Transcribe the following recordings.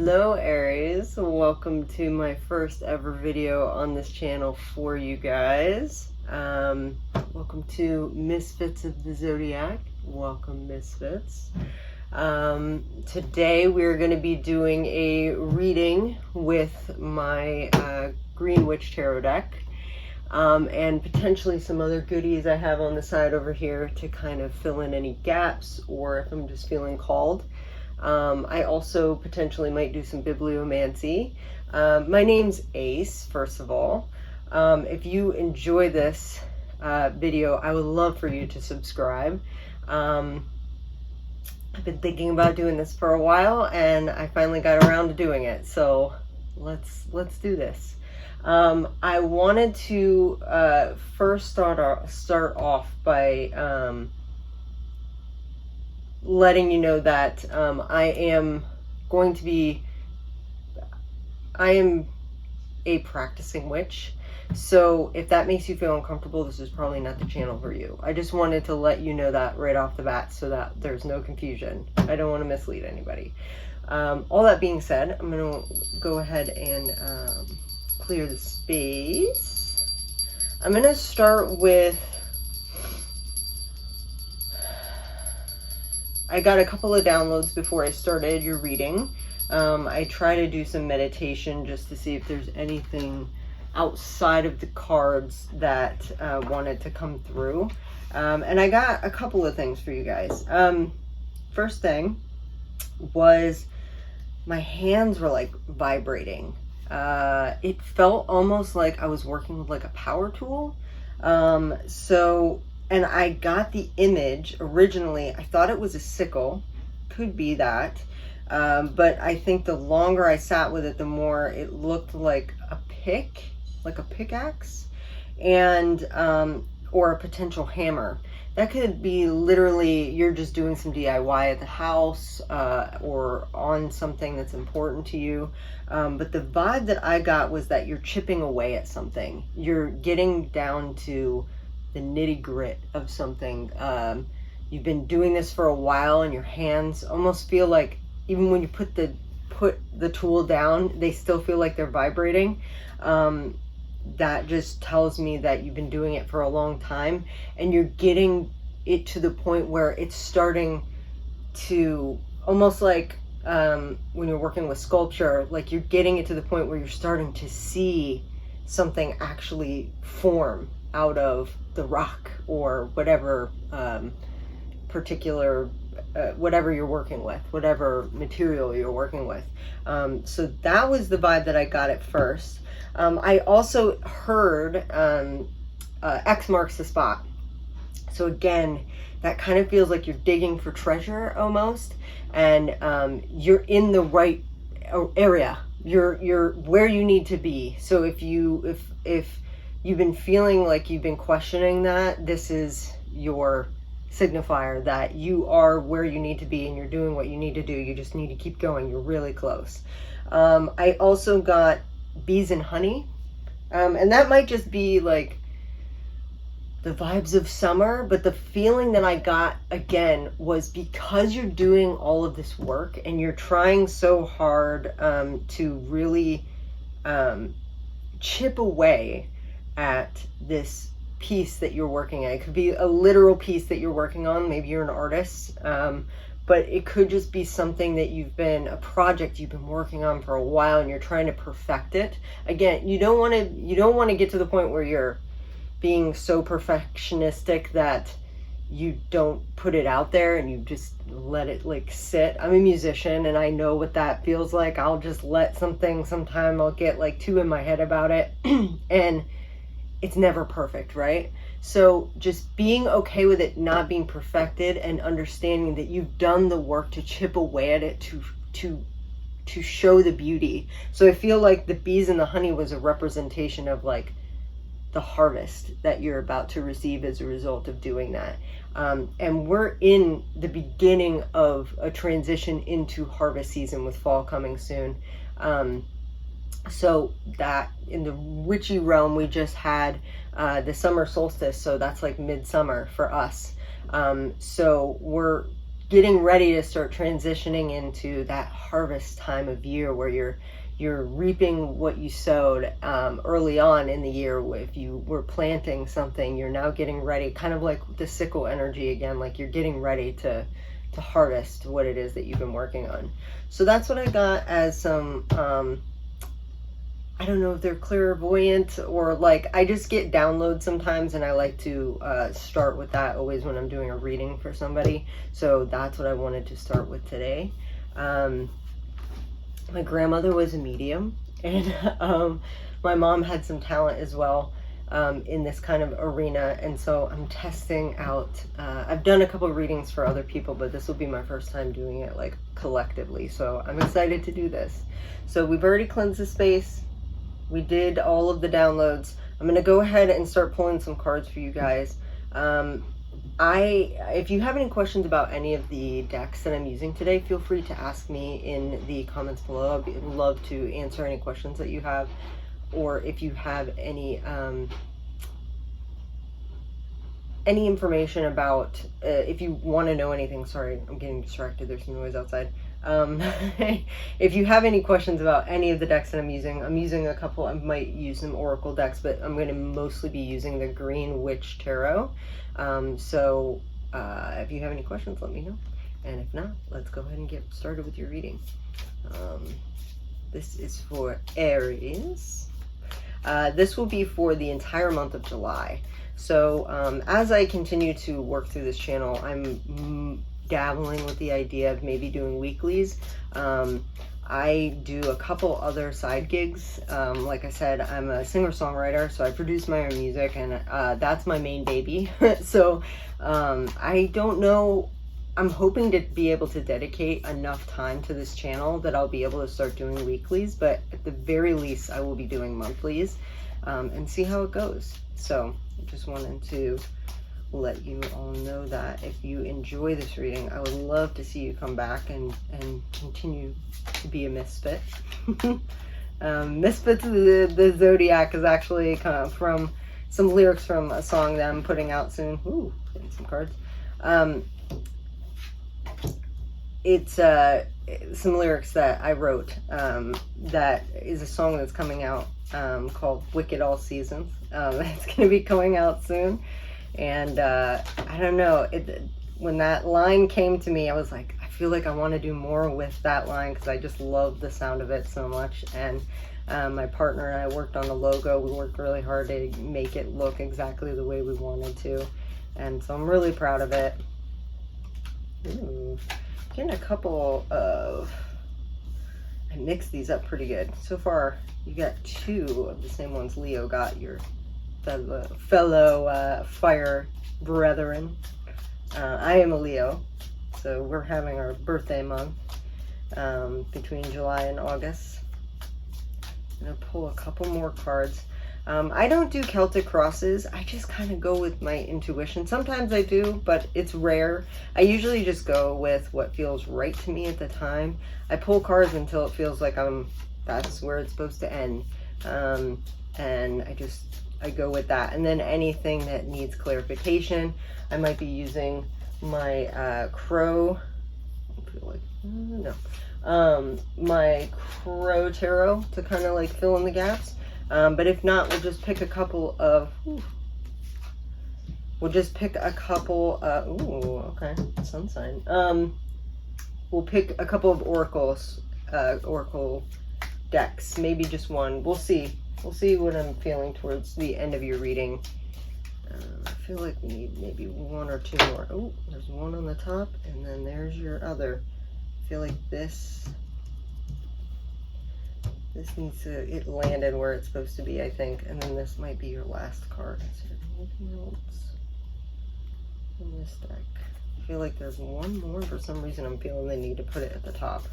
Hello Aries, welcome to my first ever video on this channel for you guys. Welcome to Misfits of the Zodiac. Welcome Misfits. Today we're going to be doing a reading with my Green Witch Tarot deck. And potentially some other goodies I have on the side over here to kind of fill in any gaps or if I'm just feeling called. I also potentially might do some bibliomancy. My name's Ace, first of all. If you enjoy this video, I would love for you to subscribe. I've been thinking about doing this for a while and I finally got around to doing it. So let's do this. I wanted to first start off by letting you know that I am a practicing witch. So if that makes you feel uncomfortable, this is probably not the channel for you. I just wanted to let you know that right off the bat so that there's no confusion. I don't want to mislead anybody. All that being said, I'm going to go ahead and clear the space. I'm going to start with, I got a couple of downloads before I started your reading. I try to do some meditation just to see if there's anything outside of the cards that wanted to come through. And I got a couple of things for you guys. First thing was my hands were like vibrating. It felt almost like I was working with like a power tool. And I got the image originally, I thought it was a sickle, could be that, but I think the longer I sat with it, the more it looked like a pick, like a pickaxe, and or a potential hammer. That could be literally you're just doing some DIY at the house or on something that's important to you. But the vibe that I got was that you're chipping away at something. You're getting down to the nitty grit of something. You've been doing this for a while and your hands almost feel like, even when you put the tool down, they still feel like they're vibrating. That just tells me that you've been doing it for a long time and you're getting it to the point where it's starting to almost like when you're working with sculpture, like you're getting it to the point where you're starting to see something actually form out of the rock or whatever particular whatever you're working with, whatever material you're working with. So that was the vibe that I got at first. I also heard X marks the spot. So again, that kind of feels like you're digging for treasure almost, and you're in the right area. You're where you need to be. So if you've been feeling like you've been questioning that, this is your signifier that you are where you need to be and you're doing what you need to do. You just need to keep going. You're really close. I also got bees and honey. And that might just be like the vibes of summer, but the feeling that I got again was because you're doing all of this work and you're trying so hard to really chip away at this piece that you're working at. It could be a literal piece that you're working on. Maybe you're an artist, but it could just be something that a project you've been working on for a while and you're trying to perfect it. Again, you don't want to get to the point where you're being so perfectionistic that you don't put it out there and you just let it like sit. I'm a musician and I know what that feels like. I'll just let something, sometime I'll get like too in my head about it and it's never perfect, right? So just being okay with it not being perfected and understanding that you've done the work to chip away at it to show the beauty. So I feel like the bees and the honey was a representation of like the harvest that you're about to receive as a result of doing that. And we're in the beginning of a transition into harvest season with fall coming soon. So that in the witchy realm, we just had the summer solstice. So that's like midsummer for us. So we're getting ready to start transitioning into that harvest time of year where you're reaping what you sowed early on in the year. If you were planting something, you're now getting ready, kind of like the sickle energy again, like you're getting ready to harvest what it is that you've been working on. So that's what I got as some I don't know if they're clairvoyant or like, I just get downloads sometimes, and I like to start with that always when I'm doing a reading for somebody. So that's what I wanted to start with today. My grandmother was a medium, and my mom had some talent as well in this kind of arena. And so I'm testing out, I've done a couple of readings for other people, but this will be my first time doing it like collectively. So I'm excited to do this. So we've already cleansed the space. We did all of the downloads. I'm going to go ahead and start pulling some cards for you guys. If you have any questions about any of the decks that I'm using today, feel free to ask me in the comments below. I'd love to answer any questions that you have, or if you have any information about, if you want to know anything. Sorry, I'm getting distracted. There's some noise outside. If you have any questions about any of the decks that I'm using a couple. I might use some oracle decks, but I'm going to mostly be using the Green Witch Tarot. So if you have any questions, let me know. And if not, let's go ahead and get started with your reading. This is for Aries. This will be for the entire month of July. So as I continue to work through this channel, I'm dabbling with the idea of maybe doing weeklies. I do a couple other side gigs. Like I said, I'm a singer-songwriter, so I produce my own music, and that's my main baby. So I don't know, I'm hoping to be able to dedicate enough time to this channel that I'll be able to start doing weeklies, but at the very least I will be doing monthlies, and see how it goes. So I just wanted to let you all know that if you enjoy this reading, I would love to see you come back and continue to be a misfit. Misfits of the Zodiac is actually kind of from some lyrics from a song that I'm putting out soon. Ooh, getting some cards. It's some lyrics that I wrote, that is a song that's coming out called Wicked All Seasons. It's going to be coming out soon. And I don't know, when that line came to me, I was like, I feel like I want to do more with that line because I just love the sound of it so much. And my partner and I worked on the logo. We worked really hard to make it look exactly the way we wanted to. And so I'm really proud of it. Ooh, getting a couple of, I mixed these up pretty good. So far, you got two of the same ones Leo got, your fellow fire brethren. I am a Leo, so we're having our birthday month between July and August. I'm gonna pull a couple more cards. I don't do Celtic crosses. I just kind of go with my intuition. Sometimes I do, but it's rare. I usually just go with what feels right to me at the time. I pull cards until it feels like that's where it's supposed to end, and I go with that. And then anything that needs clarification, I might be using my crow. I feel like my crow tarot to kind of like fill in the gaps. But if not, we'll just pick a couple of. We'll just pick a couple. Ooh, okay, sun sign. We'll pick a couple of oracle decks. Maybe just one. We'll see. We'll see what I'm feeling towards the end of your reading. I feel like we need maybe one or two more. Oh, there's one on the top, and then there's your other. I feel like this needs to, it landed where it's supposed to be, I think. And then this might be your last card. Is there anything else in this deck? I feel like there's one more. For some reason, I'm feeling the need to put it at the top.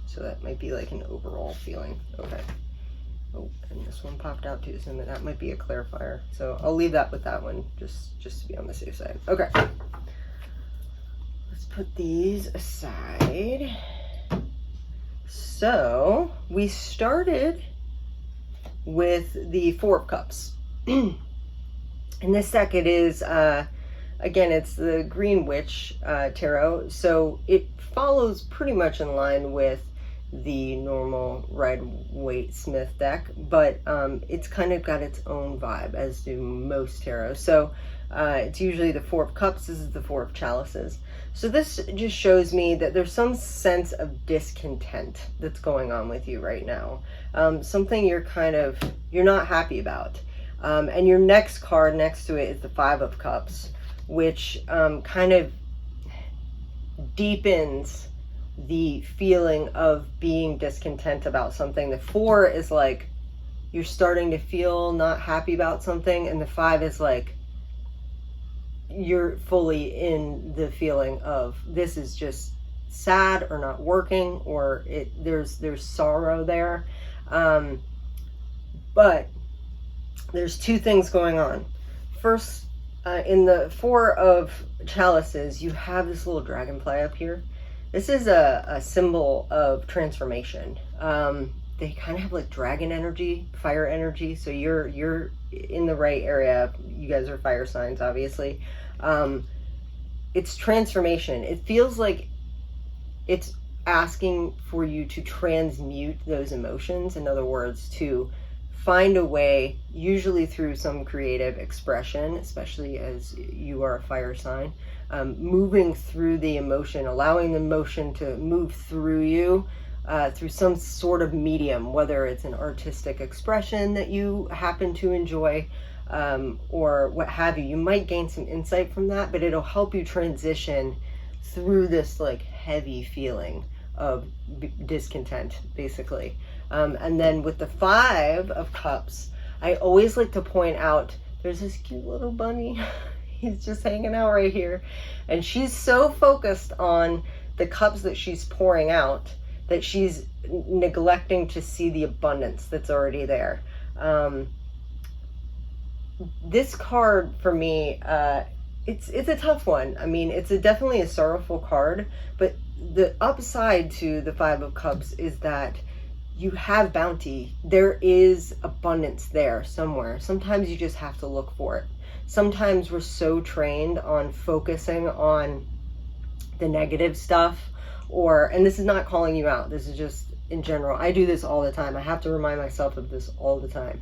So that might be like an overall feeling. Okay. Oh, and this one popped out too, so that might be a clarifier. So I'll leave that with that one, just to be on the safe side. Okay. Let's put these aside. So we started with the Four of Cups. In this deck, it is a again, it's the Green Witch tarot, so it follows pretty much in line with the normal Rider-Waite-Smith deck, but it's kind of got its own vibe, as do most tarot. So it's usually the Four of Cups. This is the Four of Chalices. So this just shows me that there's some sense of discontent that's going on with you right now. Something you're not happy about. And your next card next to it is the Five of Cups, which kind of deepens the feeling of being discontent about something. The Four is like you're starting to feel not happy about something, and the Five is like you're fully in the feeling of this is just sad or not working, or there's sorrow there. But there's two things going on. First, in the Four of Chalices, you have this little dragonfly up here. This is a symbol of transformation. They kind of have like dragon energy, fire energy. So you're in the right area. You guys are fire signs, obviously. It's transformation. It feels like it's asking for you to transmute those emotions. In other words, to find a way, usually through some creative expression, especially as you are a fire sign, moving through the emotion, allowing the emotion to move through you through some sort of medium, whether it's an artistic expression that you happen to enjoy, or what have you. You might gain some insight from that, but it'll help you transition through this like heavy feeling of discontent, basically. And then with the Five of Cups, I always like to point out there's this cute little bunny. He's just hanging out right here, and she's so focused on the cups that she's pouring out that she's neglecting to see the abundance that's already there. This card for me, it's a tough one. I mean, it's definitely a sorrowful card, but the upside to the Five of Cups is that you have bounty. There is abundance there somewhere. Sometimes you just have to look for it. Sometimes we're so trained on focusing on the negative stuff, and this is not calling you out. This is just in general. I do this all the time. I have to remind myself of this all the time.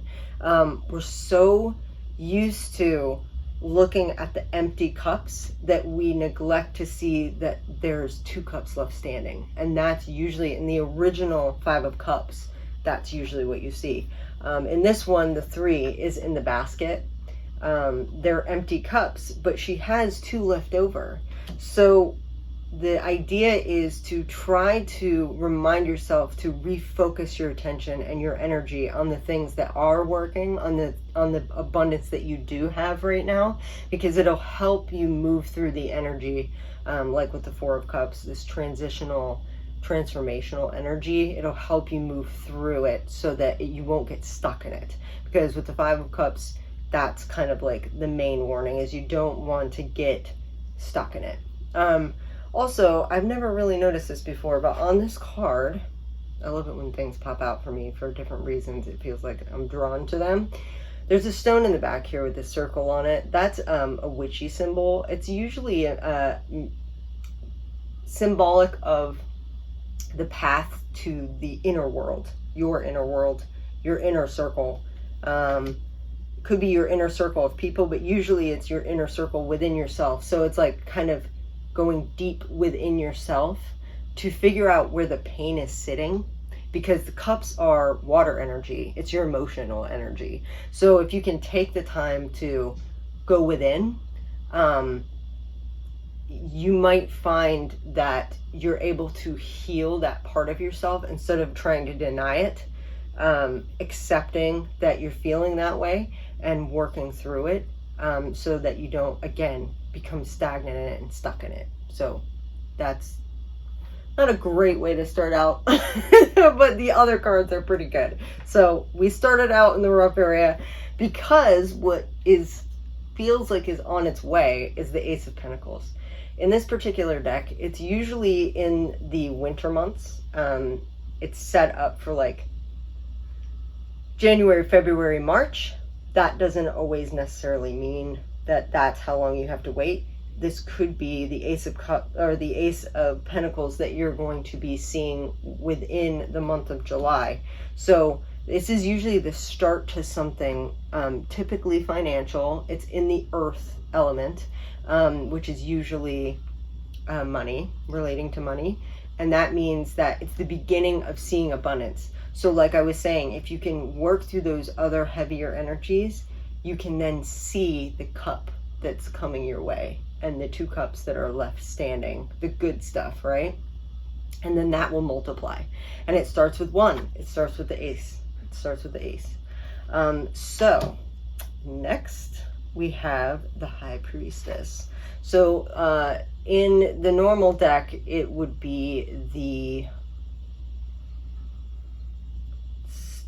We're so used to looking at the empty cups that we neglect to see that there's two cups left standing. And that's usually in the original Five of Cups. That's usually what you see. In this one, the Three is in the basket. They're empty cups, but she has two left over. So the idea is to try to remind yourself to refocus your attention and your energy on the things that are working, on the abundance that you do have right now, because it'll help you move through the energy, like with the Four of Cups, this transformational energy. It'll help you move through it so that you won't get stuck in it, because with the Five of Cups, that's kind of like the main warning, is you don't want to get stuck in it. Also, I've never really noticed this before, but on this card, I love it when things pop out for me for different reasons. It feels like I'm drawn to them. There's a stone in the back here with this circle on it. That's a witchy symbol. It's usually symbolic of the path to the inner world, your inner circle. Could be your inner circle of people, but usually it's your inner circle within yourself. So it's like kind of going deep within yourself to figure out where the pain is sitting, because the cups are water energy. It's your emotional energy. So if you can take the time to go within, you might find that you're able to heal that part of yourself instead of trying to deny it, accepting that you're feeling that way and working through it, so that you don't, again, become stagnant in it and stuck in it. So that's not a great way to start out, but the other cards are pretty good. So we started out in the rough area because what feels like is on its way is the Ace of Pentacles. In this particular deck, it's usually in the winter months. It's set up for like January, February, March. That doesn't always necessarily mean that that's how long you have to wait. this could be the Ace of Cups or the Ace of Pentacles that you're going to be seeing within the month of July. So this is usually the start to something, typically financial. It's in the earth element, which is usually money, relating to money. And that means that it's the beginning of seeing abundance. So like I was saying, if you can work through those other heavier energies, you can then see the cup that's coming your way and the 2 cups that are left standing, the good stuff, right? And then that will multiply. And it starts with 1. It starts with the ace. It starts with the ace. So next we have the High Priestess. So in the normal deck, it would be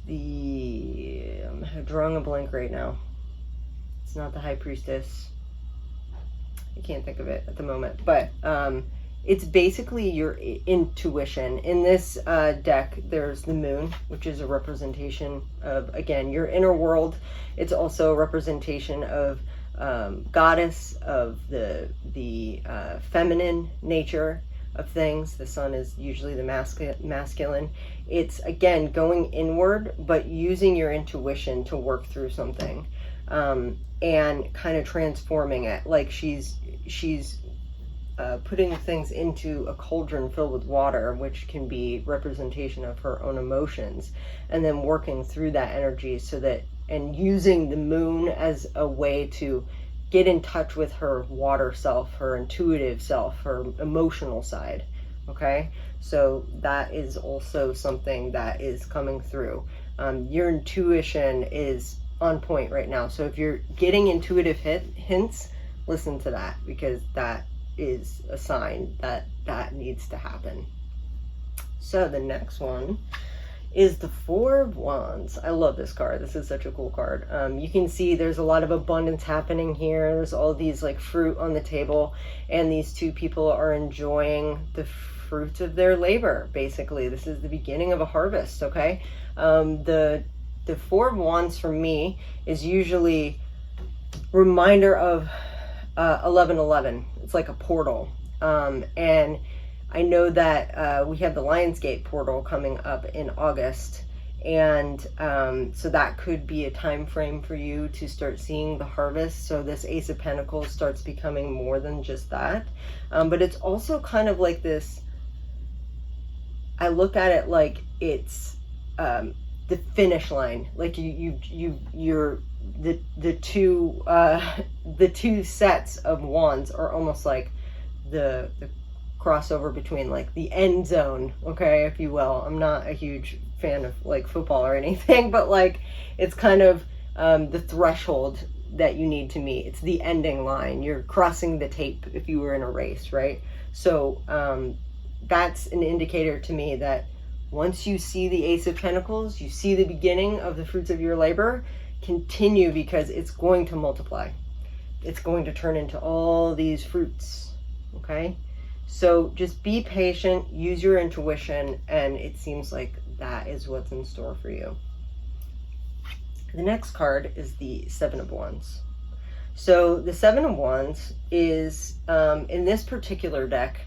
I'm drawing a blank right now. It's not the High Priestess. I can't think of it at the moment, but it's basically your intuition. In this deck, there's the moon, which is a representation of, again, your inner world. It's also a representation of goddess, of the feminine nature of things. The sun is usually the masculine. It's, again, going inward, but using your intuition to work through something, and kind of transforming it. Like she's putting things into a cauldron filled with water, which can be representation of her own emotions, and then working through that energy so that, and using the moon as a way to get in touch with her water self, her intuitive self, her emotional side. Okay, so that is also something that is coming through. Your intuition is on point right now. So if you're getting intuitive hints, listen to that, because that is a sign that that needs to happen. So the next one is the 4 of Wands. I love this card. This is such a cool card. You can see there's a lot of abundance happening here. There's all these like fruit on the table, and these 2 people are enjoying the fruits of their labor. Basically, this is the beginning of a harvest. Okay, the 4 of Wands for me is usually reminder of 1111. It's like a portal, and I know that we have the Lionsgate portal coming up in August, and so that could be a time frame for you to start seeing the harvest. So this Ace of Pentacles starts becoming more than just that, but it's also kind of like this. I look at it like it's the finish line. Like you're the two sets of wands are almost like the crossover between like the end zone, okay, if you will. I'm not a huge fan of like football or anything, but like it's kind of the threshold that you need to meet. It's the ending line. You're crossing the tape if you were in a race, right? So that's an indicator to me that once you see the Ace of Pentacles, you see the beginning of the fruits of your labor. Continue, because it's going to multiply. It's going to turn into all these fruits, okay? So just be patient, use your intuition, and it seems like that is what's in store for you. The next card is the 7 of Wands. So the 7 of Wands is, in this particular deck,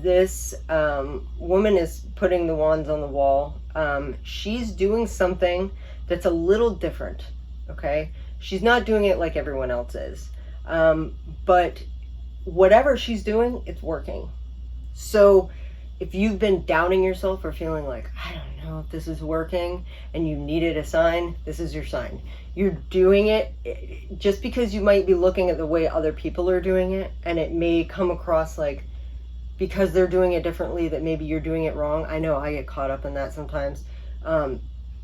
this woman is putting the wands on the wall. She's doing something that's a little different, okay? She's not doing it like everyone else is. But whatever she's doing, it's working. So if you've been doubting yourself or feeling like, I don't know if this is working, and you needed a sign, this is your sign. You're doing it. Just because you might be looking at the way other people are doing it, and it may come across like, because they're doing it differently, that maybe you're doing it wrong. I know I get caught up in that sometimes.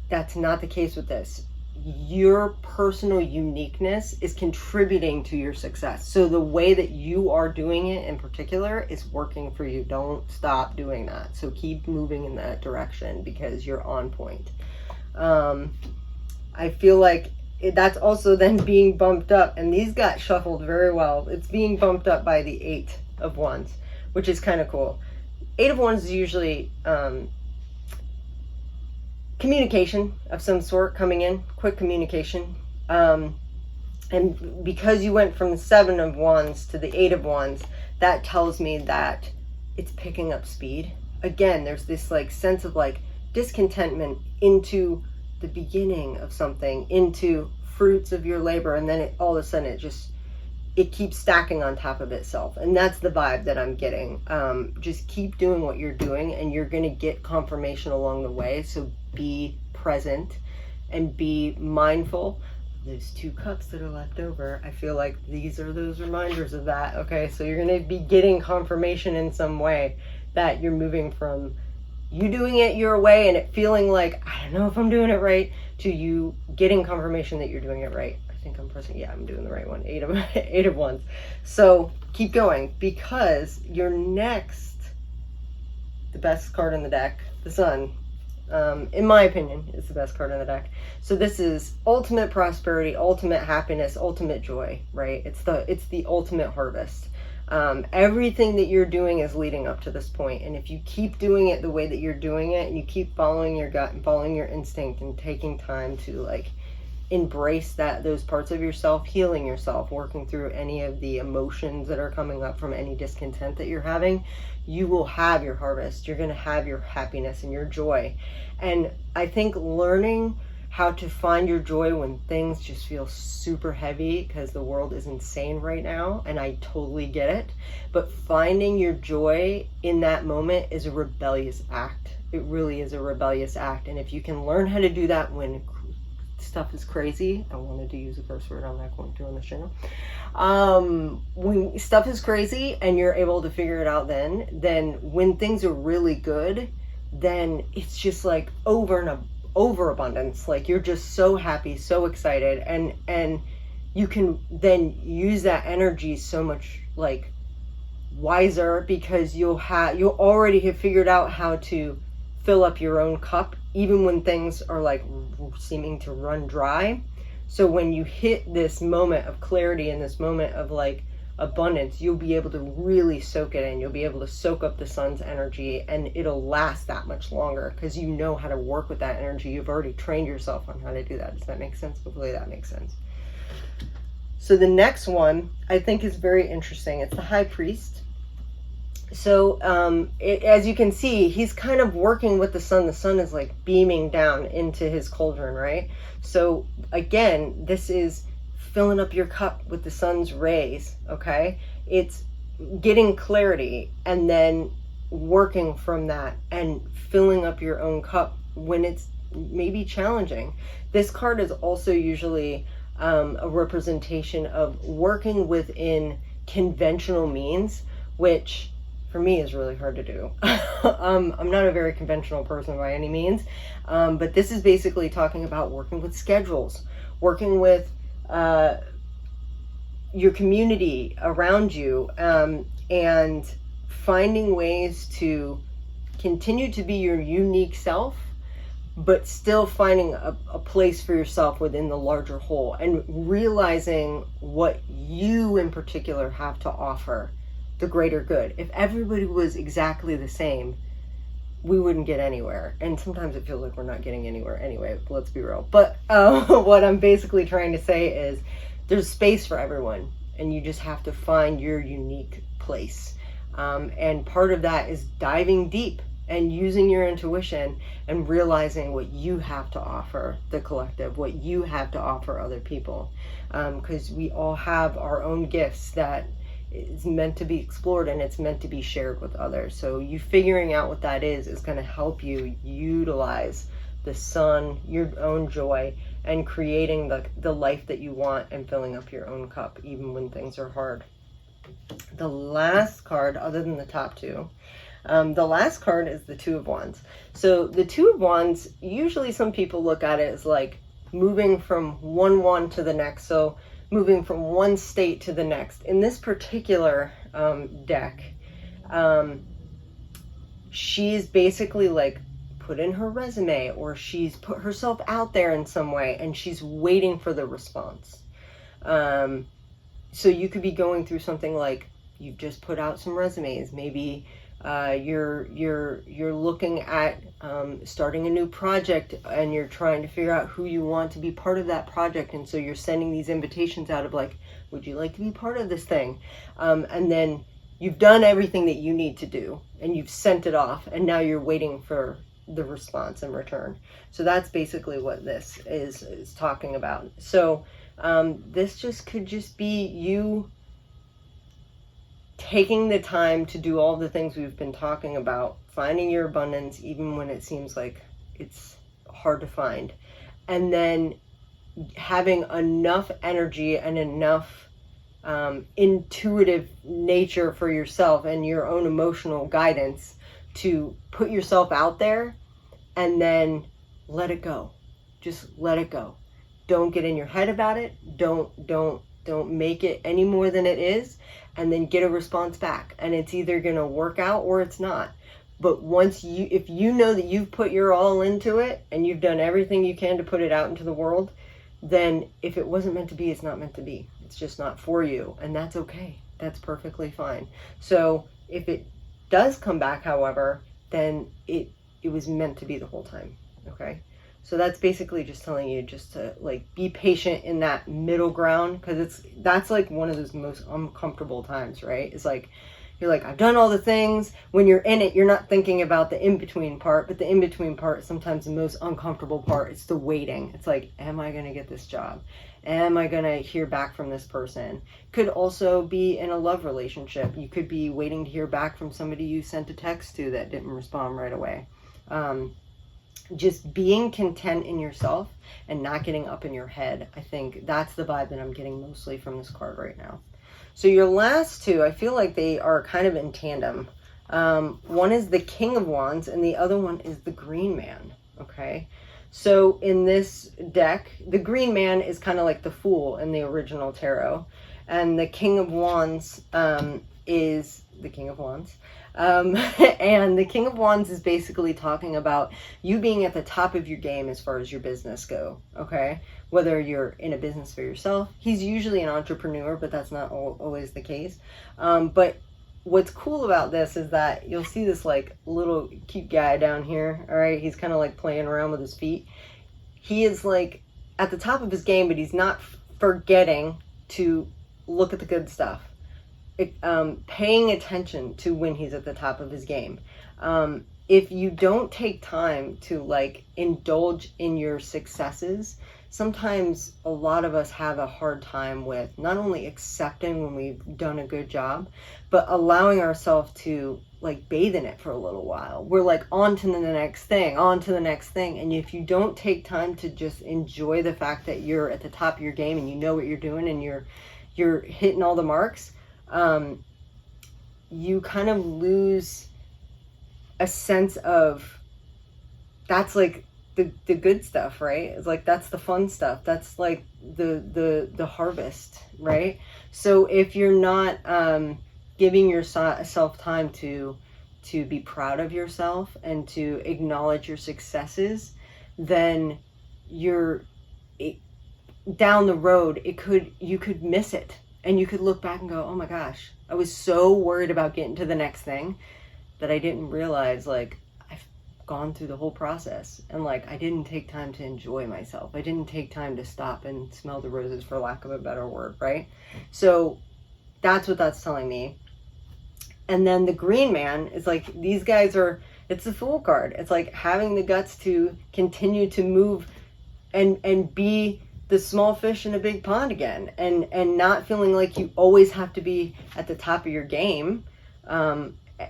That's not the case with this. Your personal uniqueness is contributing to your success. So the way that you are doing it in particular is working for you. Don't stop doing that. So keep moving in that direction, because you're on point. I feel like that's also then being bumped up, and these got shuffled very well. It's being bumped up by the 8 of Wands, which is kind of cool. 8 of Wands is usually communication of some sort coming in, quick communication. And because you went from the 7 of Wands to the 8 of Wands, that tells me that it's picking up speed. Again, there's this like sense of like discontentment into the beginning of something, into fruits of your labor, and then all of a sudden it keeps stacking on top of itself. And that's the vibe that I'm getting. Just keep doing what you're doing, and you're going to get confirmation along the way. So be present and be mindful. Those 2 cups that are left over, I feel like these are those reminders of that. Okay, so you're going to be getting confirmation in some way that you're moving from you doing it your way and it feeling like, I don't know if I'm doing it right, to you getting confirmation that you're doing it right. I think I'm pressing, yeah, I'm doing the right one. 8 of Wands. So keep going, because your next, the best card in the deck, the Sun, in my opinion, is the best card in the deck. So this is ultimate prosperity, ultimate happiness, ultimate joy, right? It's the ultimate harvest. Everything that you're doing is leading up to this point. And if you keep doing it the way that you're doing it, and you keep following your gut and following your instinct and taking time to like embrace those parts of yourself, healing yourself, working through any of the emotions that are coming up from any discontent that you're having, you will have your harvest. You're going to have your happiness and your joy. And I think learning how to find your joy when things just feel super heavy, because the world is insane right now, and I totally get it, but finding your joy in that moment is a rebellious act. It really is a rebellious act. And if you can learn how to do that when stuff is crazy, I wanted to use a curse word, I'm not going to on this channel, when stuff is crazy and you're able to figure it out, then when things are really good, then it's just like overabundance. Like you're just so happy, so excited, and you can then use that energy so much like wiser, because you'll already have figured out how to fill up your own cup even when things are like seeming to run dry. So when you hit this moment of clarity and this moment of like abundance, you'll be able to really soak it in. You'll be able to soak up the Sun's energy, and it'll last that much longer because you know how to work with that energy. You've already trained yourself on how to do that. Does that make sense? Hopefully that makes sense. So the next one I think is very interesting. It's the High Priest. So as you can see, he's kind of working with the Sun. The Sun is like beaming down into his cauldron, right? So again, this is filling up your cup with the Sun's rays, okay? It's getting clarity and then working from that and filling up your own cup when it's maybe challenging. This card is also usually a representation of working within conventional means, which for me is really hard to do. I'm not a very conventional person by any means, but this is basically talking about working with schedules, working with your community around you, and finding ways to continue to be your unique self, but still finding a place for yourself within the larger whole, and realizing what you in particular have to offer the greater good. If everybody was exactly the same, we wouldn't get anywhere. And sometimes it feels like we're not getting anywhere anyway, let's be real. But what I'm basically trying to say is there's space for everyone, and you just have to find your unique place. And part of that is diving deep and using your intuition and realizing what you have to offer the collective, what you have to offer other people. Because we all have our own gifts that is meant to be explored, and it's meant to be shared with others. So you figuring out what that is going to help you utilize the Sun, your own joy, and creating the life that you want and filling up your own cup even when things are hard. The last card, other than the top two, the last card is the Two of Wands. So the Two of Wands, usually some people look at it as like moving from one wand to the next. So moving from one state to the next. In this particular deck, she's basically like put in her resume, or she's put herself out there in some way, and she's waiting for the response. So you could be going through something like you've just put out some resumes, maybe You're looking at starting a new project, and you're trying to figure out who you want to be part of that project, and so you're sending these invitations out of like, would you like to be part of this thing? And then you've done everything that you need to do, and you've sent it off, and now you're waiting for the response in return. So that's basically what this is talking about. So this just could just be you taking the time to do all the things we've been talking about, finding your abundance even when it seems like it's hard to find, and then having enough energy and enough intuitive nature for yourself and your own emotional guidance to put yourself out there, and then let it go. Just let it go. Don't get in your head about it. Don't make it any more than it is, and then get a response back. And it's either going to work out or it's not. But if you know that you've put your all into it and you've done everything you can to put it out into the world, then if it wasn't meant to be, it's not meant to be. It's just not for you. And that's okay. That's perfectly fine. So if it does come back, however, then it was meant to be the whole time. Okay? So that's basically just telling you just to like be patient in that middle ground, because that's like one of those most uncomfortable times, right? It's like you're like, I've done all the things. When you're in it, you're not thinking about the in-between part, but the in-between part is sometimes the most uncomfortable part. It's the waiting. It's like, am I going to get this job? Am I going to hear back from this person? Could also be in a love relationship. You could be waiting to hear back from somebody you sent a text to that didn't respond right away. Just being content in yourself and not getting up in your head. I think that's the vibe that I'm getting mostly from this card right now. So your last two, I feel like they are kind of in tandem. One is the King of Wands and the other one is the Green Man. Okay. So in this deck, the Green Man is kind of like the Fool in the original tarot. And the King of Wands is the King of Wands. And the King of Wands is basically talking about you being at the top of your game as far as your business go, okay? Whether you're in a business for yourself. He's usually an entrepreneur, but that's not always the case. But what's cool about this is that you'll see this like little cute guy down here, all right? He's kind of like playing around with his feet. He is like at the top of his game, but he's not forgetting to look at the good stuff. Paying attention to when he's at the top of his game. If you don't take time to like indulge in your successes, sometimes a lot of us have a hard time with not only accepting when we've done a good job, but allowing ourselves to like bathe in it for a little while. We're like on to the next thing, on to the next thing. And if you don't take time to just enjoy the fact that you're at the top of your game and you know what you're doing and you're hitting all the marks, you kind of lose a sense of that's like the good stuff, right? It's like that's the fun stuff. That's like the harvest, right? So if you're not giving yourself time to be proud of yourself and to acknowledge your successes, then down the road you could miss it. And you could look back and go, oh my gosh, I was so worried about getting to the next thing that I didn't realize like I've gone through the whole process. And like I didn't take time to enjoy myself. I didn't take time to stop and smell the roses, for lack of a better word, right? So that's what that's telling me. And then the Green Man is like, these guys it's the Fool card. It's like having the guts to continue to move and be the small fish in a big pond again, and not feeling like you always have to be at the top of your game,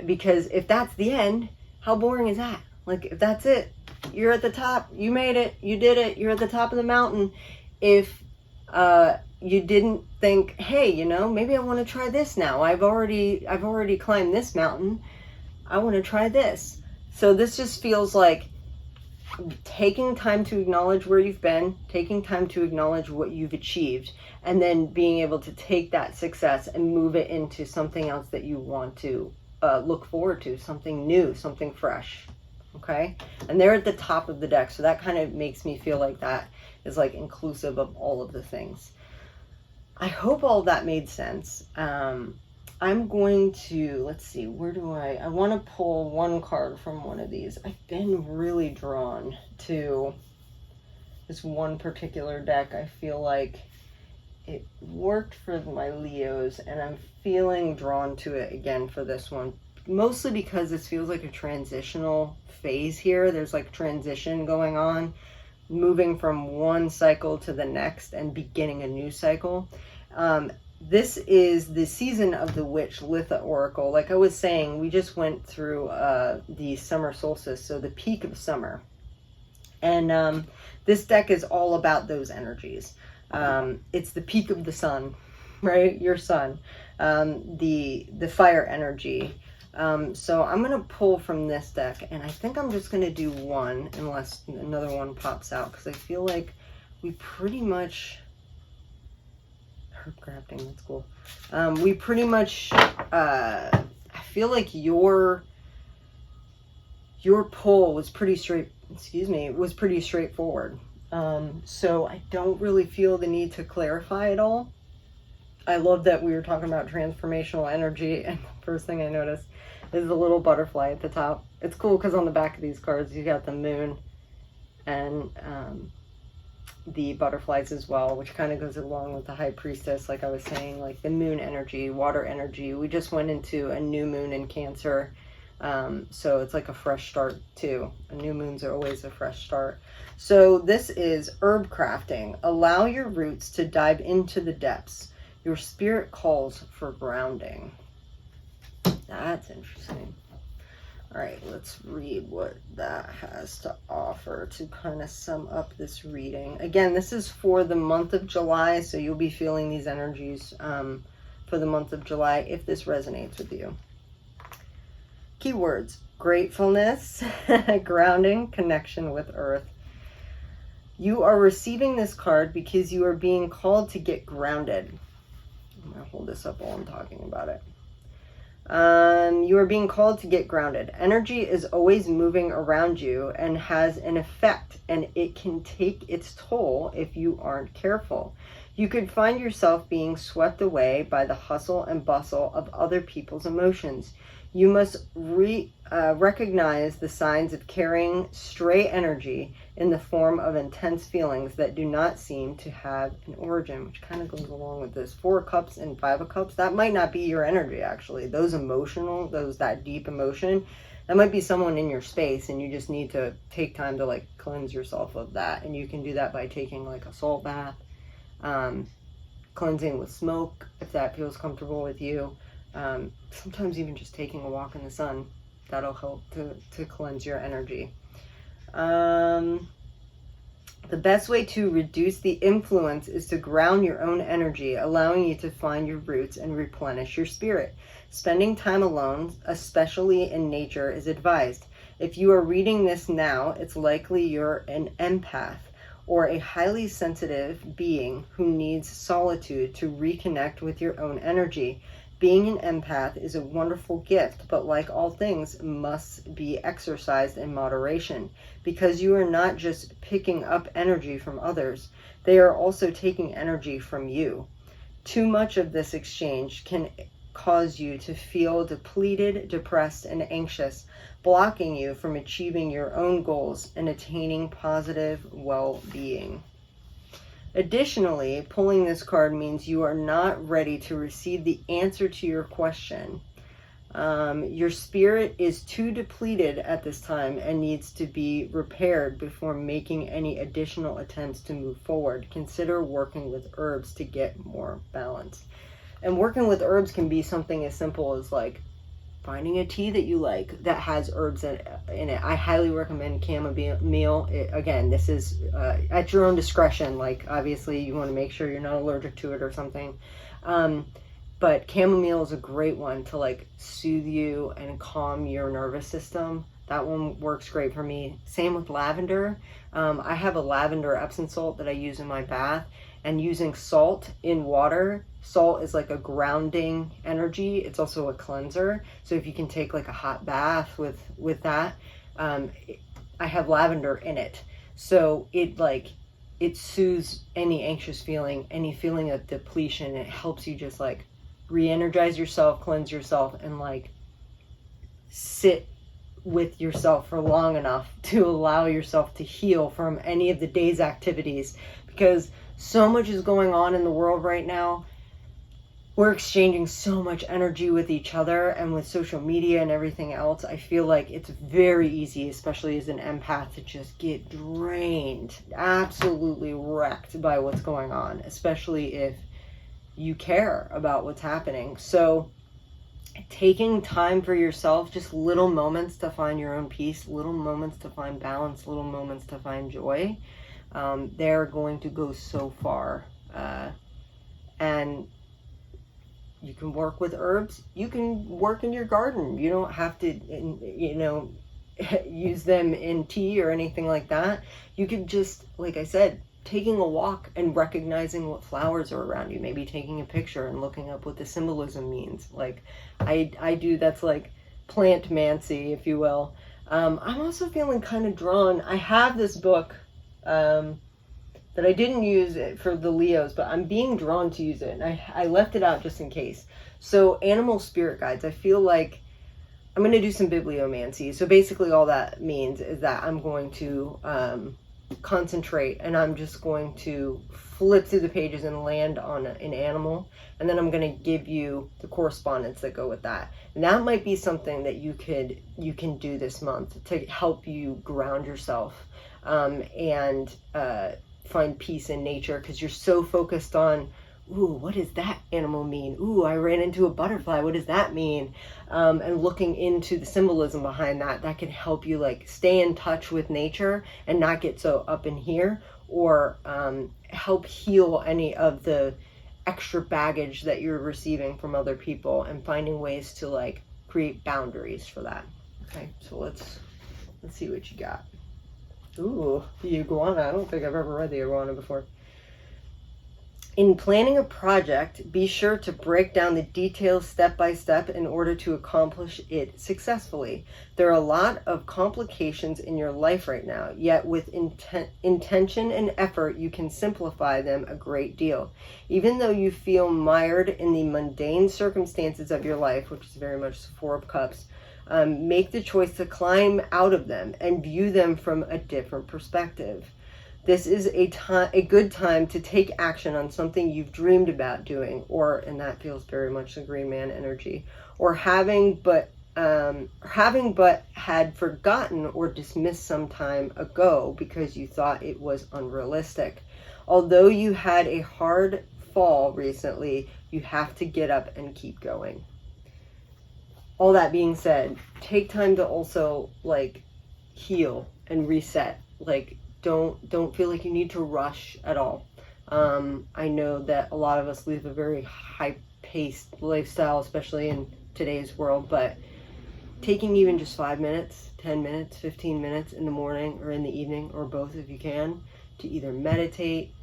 because if that's the end, how boring is that? Like if that's it, you're at the top, you made it, you did it, you're at the top of the mountain. If you didn't think, hey, maybe I want to try this now, I've already climbed this mountain, I want to try this. So this just feels like taking time to acknowledge where you've been, taking time to acknowledge what you've achieved, and then being able to take that success and move it into something else that you want to look forward to, something new, something fresh. Okay? And they're at the top of the deck, so that kind of makes me feel like that is like inclusive of all of the things. I hope all of that made sense. I'm going to, let's see, where do I want to pull one card from one of these. I've been really drawn to this one particular deck. I feel like it worked for my Leos, and I'm feeling drawn to it again for this one. Mostly because this feels like a transitional phase here. There's like transition going on, moving from one cycle to the next and beginning a new cycle. This is the season of the Witch Litha Oracle. Like I was saying, we just went through the summer solstice, so the peak of summer. And this deck is all about those energies. It's the peak of the sun, right? Your sun, the fire energy. So I'm going to pull from this deck, and I think I'm just going to do one unless another one pops out, because I feel like we pretty much... Herb crafting, that's cool. We pretty much, I feel like your pull was pretty straightforward. So I don't really feel the need to clarify it all. I love that we were talking about transformational energy, and the first thing I noticed is the little butterfly at the top. It's cool because on the back of these cards, you got the moon and the butterflies as well, which kind of goes along with the high priestess, like I was saying, like the moon energy, water energy. We just went into a new moon in Cancer, so it's like a fresh start too. New moons are always a fresh start. So this is herb crafting. Allow your roots to dive into the depths. Your spirit calls for grounding. That's interesting. All right, let's read what that has to offer to kind of sum up this reading. Again, this is for the month of July, so you'll be feeling these energies for the month of July if this resonates with you. Keywords: gratefulness, grounding, connection with earth. You are receiving this card because you are being called to get grounded. I'm going to hold this up while I'm talking about it. You are being called to get grounded. Energy is always moving around you and has an effect, and it can take its toll if you aren't careful. You could find yourself being swept away by the hustle and bustle of other people's emotions. You must recognize the signs of carrying stray energy in the form of intense feelings that do not seem to have an origin, which kind of goes along with this. 4 of Cups and 5 of Cups, that might not be your energy, actually. Those emotional, that deep emotion, that might be someone in your space, and you just need to take time to like cleanse yourself of that. And you can do that by taking like a salt bath, cleansing with smoke, if that feels comfortable with you. Sometimes even just taking a walk in the sun, that'll help to cleanse your energy. The best way to reduce the influence is to ground your own energy, allowing you to find your roots and replenish your spirit. Spending time alone, especially in nature, is advised. If you are reading this now, it's likely you're an empath or a highly sensitive being who needs solitude to reconnect with your own energy. Being an empath is a wonderful gift, but like all things, must be exercised in moderation, because you are not just picking up energy from others, they are also taking energy from you. Too much of this exchange can cause you to feel depleted, depressed, and anxious, blocking you from achieving your own goals and attaining positive well-being. Additionally, pulling this card means you are not ready to receive the answer to your question. Your spirit is too depleted at this time and needs to be repaired before making any additional attempts to move forward. Consider working with herbs to get more balance. And working with herbs can be something as simple as like finding a tea that you like that has herbs in it. I highly recommend chamomile. Again, this is at your own discretion. Like, obviously, you want to make sure you're not allergic to it or something. But chamomile is a great one to like soothe you and calm your nervous system. That one works great for me. Same with lavender. I have a lavender Epsom salt that I use in my bath, and using salt in water. Salt is like a grounding energy. It's also a cleanser. So if you can take like a hot bath with that, I have lavender in it. So it soothes any anxious feeling, any feeling of depletion. It helps you just like re-energize yourself, cleanse yourself, and like sit with yourself for long enough to allow yourself to heal from any of the day's activities, because so much is going on in the world right now. We're exchanging so much energy with each other and with social media and everything else. I feel like it's very easy, especially as an empath, to just get drained, absolutely wrecked by what's going on, especially if you care about what's happening. So taking time for yourself, just little moments to find your own peace, little moments to find balance, little moments to find joy, they're going to go so far. And you can work with herbs. You can work in your garden. You don't have to, use them in tea or anything like that. You could just, like I said, taking a walk and recognizing what flowers are around you. Maybe taking a picture and looking up what the symbolism means. Like I do, that's like plant mancy, if you will. I'm also feeling kind of drawn. I have this book that I didn't use it for the Leos, but I'm being drawn to use it. And I left it out just in case. So animal spirit guides, I feel like I'm going to do some bibliomancy. So basically all that means is that I'm going to concentrate, and I'm just going to flip through the pages and land on an animal. And then I'm going to give you the correspondence that go with that. And that might be something that you can do this month to help you ground yourself and find peace in nature, because you're so focused on, ooh, what does that animal mean? Ooh, I ran into a butterfly. What does that mean? And looking into the symbolism behind that can help you like stay in touch with nature and not get so up in here, or help heal any of the extra baggage that you're receiving from other people, and finding ways to like create boundaries for that. Okay, so let's see what you got. Ooh, the iguana. I don't think I've ever read the iguana before. In planning a project, be sure to break down the details step by step in order to accomplish it successfully. There are a lot of complications in your life right now, yet with intention and effort, you can simplify them a great deal. Even though you feel mired in the mundane circumstances of your life, which is very much the Four of Cups, make the choice to climb out of them and view them from a different perspective. This is a good time to take action on something you've dreamed about doing, and that feels very much the Green Man energy, or having but had forgotten or dismissed some time ago because you thought it was unrealistic. Although you had a hard fall recently, you have to get up and keep going. All that being said, take time to also like heal and reset. Like don't feel like you need to rush at all. I know that a lot of us live a very high-paced lifestyle, especially in today's world, but taking even just 5 minutes, 10 minutes, 15 minutes in the morning or in the evening, or both if you can, to either meditate,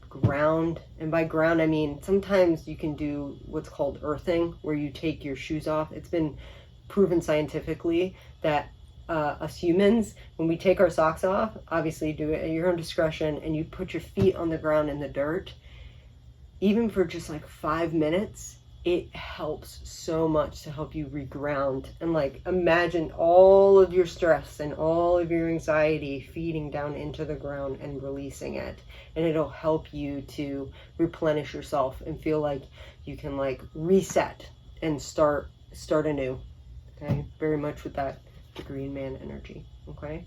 ground. And by ground, I mean sometimes you can do what's called earthing, where you take your shoes off. It's been proven scientifically that us humans, when we take our socks off, obviously do it at your own discretion, and you put your feet on the ground in the dirt, even for just like 5 minutes, it helps so much to help you reground. And like imagine all of your stress and all of your anxiety feeding down into the ground and releasing it, and it'll help you to replenish yourself and feel like you can like reset and start anew. Okay, very much with that the Green Man energy. Okay,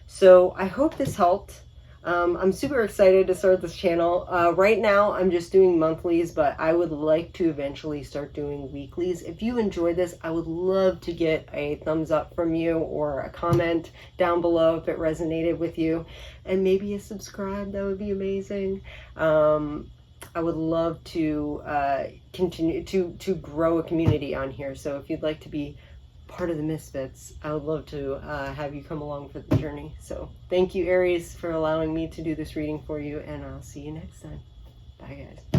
so I hope this helped. I'm super excited to start this channel. Right now I'm just doing monthlies, but I would like to eventually start doing weeklies. If you enjoy this, I would love to get a thumbs up from you, or a comment down below if it resonated with you, and maybe a subscribe. That would be amazing. I would love to continue to grow a community on here. So if you'd like to be part of the Misfits, I would love to have you come along for the journey. So thank you, Aries, for allowing me to do this reading for you, and I'll see you next time. Bye, guys.